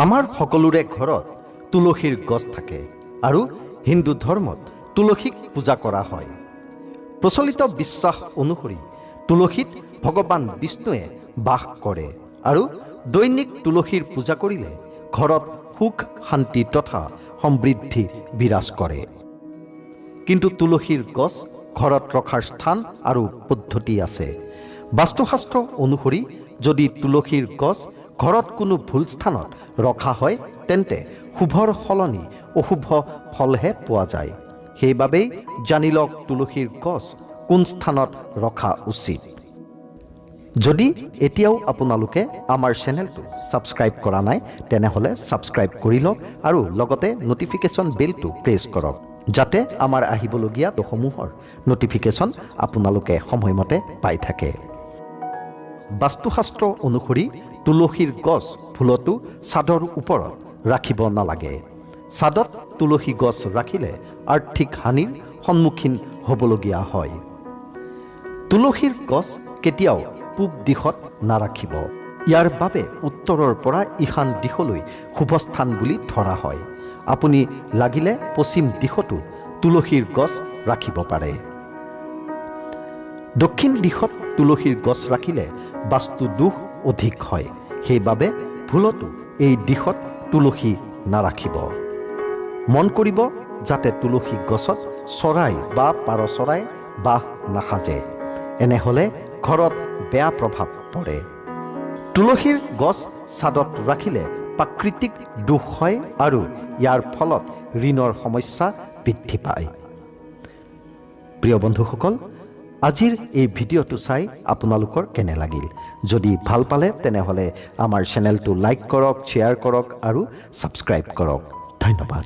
আমাৰ সকলোৰে ঘৰত তুলসীৰ গছ থাকে আৰু হিন্দু ধৰ্মত তুলসীক পূজা কৰা হয়। প্ৰচলিত বিশ্বাস অনুসৰি তুলসীত ভগৱান বিষ্ণুৱে বাস কৰে আৰু দৈনিক তুলসীৰ পূজা কৰিলে ঘৰত সুখ শান্তি তথা সমৃদ্ধি বিৰাজ কৰে। কিন্তু তুলসীৰ গছ ঘৰত ৰখাৰ স্থান আৰু পদ্ধতি আছে। বাস্তুশাস্ত্ৰ অনুসৰি যদি তুলসীৰ গছ ঘৰত কোনো ভুল স্থানত ৰখা হয় তেন্তে শুভৰ সলনি অশুভ ফলহে পোৱা যায়। সেইবাবেই জানি লওক তুলসীৰ গছ কোন স্থানত ৰখা উচিত। যদি এতিয়াও আপোনালোকে আমাৰ চেনেলটো ছাবস্ক্ৰাইব কৰা নাই তেনেহ'লে ছাবস্ক্ৰাইব কৰি লওক আৰু লগতে নটিফিকেশ্যন বেলটো প্ৰেছ কৰক, যাতে আমাৰ আহিবলগীয়া সমূহৰ নটিফিকেশ্যন আপোনালোকে সময়মতে পাই থাকে। বাস্তুশাস্ত্ৰ অনুসৰি তুলসীৰ গছ ভুলতো ছাদৰ ওপৰত ৰাখিব নালাগে। ছাদত তুলসী গছ ৰাখিলে আৰ্থিক হানিৰ সন্মুখীন হ'বলগীয়া হয়। তুলসীৰ গছ কেতিয়াও পূব দিশত নাৰাখিব। ইয়াৰ বাবে উত্তৰৰ পৰা ঈশান দিশলৈ শুভস্থান বুলি ধৰা হয়। আপুনি লাগিলে পশ্চিম দিশতো তুলসীৰ গছ ৰাখিব পাৰে। দক্ষিণ দিশত তুলসীৰ গছ ৰাখিলে বাস্তু দোষ অধিক হয়। সেইবাবে ভুলতো এই দিশত তুলসী নাৰাখিব। মন কৰিব যাতে তুলসী গছত চৰাই বা পাৰ চৰাই বাহ নাসাজে, এনেহ'লে ঘৰত বেয়া প্ৰভাৱ পৰে। তুলসীৰ গছ ছাদত ৰাখিলে প্ৰাকৃতিক দোষ হয় আৰু ইয়াৰ ফলত ঋণৰ সমস্যা বৃদ্ধি পায়। প্ৰিয় বন্ধুসকল, আজিৰ এই ভিডিঅ'টো চাই আপোনালোকৰ কেনে লাগিল? যদি ভাল পালে তেনেহ'লে আমাৰ চেনেলটো লাইক কৰক, শ্বেয়াৰ কৰক আৰু ছাবস্ক্ৰাইব কৰক। ধন্যবাদ।